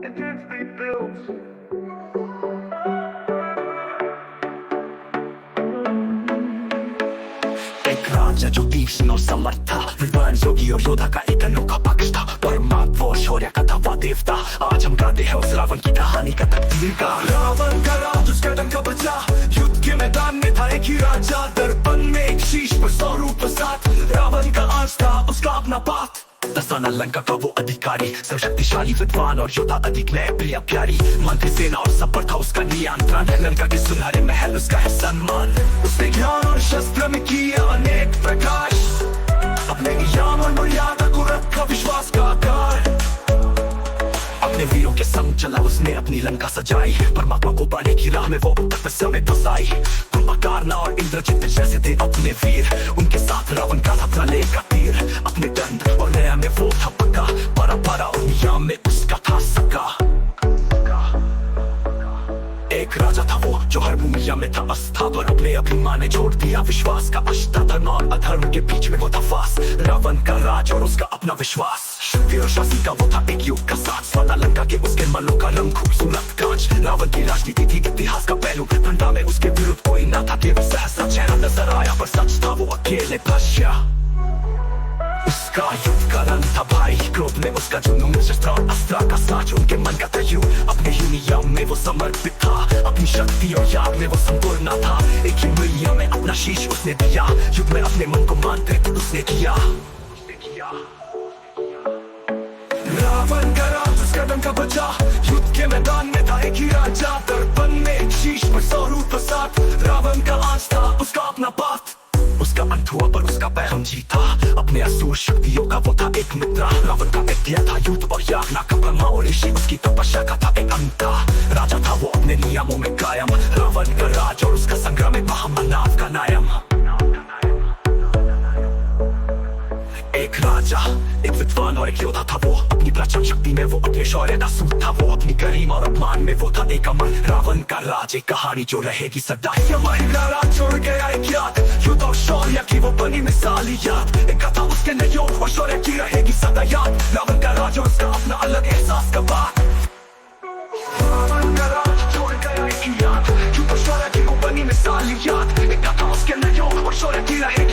intensely built. एक राजा जो तीक्ष्ण और समर्थ था, विद्वान योगी और योद्धा का एक अनोखा पक्ष था। परमात्मा वो शौर्य का था, वह देवता। आज हम गाते हैं उस रावण की कहानी का तकदीर का। रावण का राज उसका डंका बजा, युद्ध के मैदान में था एक ही राजा। दर्पण में एक शीश पर 100 रूप साथ, रावण का अंश था उसका अपना पात। दसाना लंका का वो अधिकारी, सब शक्तिशाली विद्वान और योद्धा, अधिक नय प्रिय प्यारी। मंत्री सेना और सब पर था उसका नियंत्रण। लंका के सुनहरे महल उसका है सम्मान। उसने ज्ञान और शस्त्र में किया अनेक प्रकाश, अपने नियम और मर्यादा को रखा विश्वास का आकार। अपने वीरों के संग चला उसने अपनी लंका सजाई। परमात्मा को पाने की राह में वो तपस्या में फंसाई। कुंभकर्ण और इंद्रजित जैसे थे अपने वीर, उनके साथ रावण का था प्रलय का तीर। अपने दंड और न्याय में वो था पक्का, परंपरा और नियम में उसका था सका। एक राजा था वो जो हर भूमिया में था अस्थावर, अपने अभिमान ने छोड़ दिया विश्वास का अष्टा। धर्म और अधर्म के बीच में वो था फास, रावण का राज और उसका अपना विश्वास। शुद्धि और शांति का वो था एक युग का साथ, स्वर्ण लंका के उसके मलों का रंग खूबसूरत कांच। रावण की राजनीति थी इतिहास का पहलू, ठंडा में उसके विरुद्ध कोई ना था, केवल सहसा चेहरा नजर आया पर सच था वो अकेले भाष्या। उसका युद्ध का रंग था भाई, क्रोध में उसका जुनून, शस्त्र और अस्त्र का साच उनके मन का तयू। अपने ही नियम में वो समर्पित था, अपनी शक्ति और याद में वो संपूर्ण था। एक ही मूल्य में अपना शीश उसने दिया, युद्ध में अपने मन को मांत्रिक उसने किया। रावण का राज उसका डंका बजा, युद्ध के मैदान में था एक ही राजा। दर्पण में एक शीश पर 100 रूप साथ, रावण का अंश था उसका अपना पात। उसका अंत हुआ पर उसका पैगम जीता, अपने असुर शक्तियों का वो था एक मित्र। रावण का विद्या था युद्ध और यातना का, ब्रह्मा और ऋषि उसकी तपस्या का था एक अंत। राजा था वो अपने नियमों में कायम, रावण का राज और उसका संग्राम में महामनाव का नायम। एक राजा, एक विद्वान और एक योद्धा था वो, अपनी प्रचंड शक्ति में वो अपने शौर्य का सूत था वो। अपनी गरिमा और अपमान में वो था एक अमर। रावण का राज एक कहानी जो रहेगी सदा। हमारा राज छोड़ गया एक याद, युद्ध और शौर्य की वो बनी मिसाल याद। एक कथा उसके योग और शौर्य की रहेगी सदा याद। रावण का राज और उसका अपना अलग एहसास का बात। रावण का राज छोड़ गया एक याद, युद्ध और शौर्य की वो बनी मिसाल याद। एक कथा उसके योग और शौर्य की रहेगी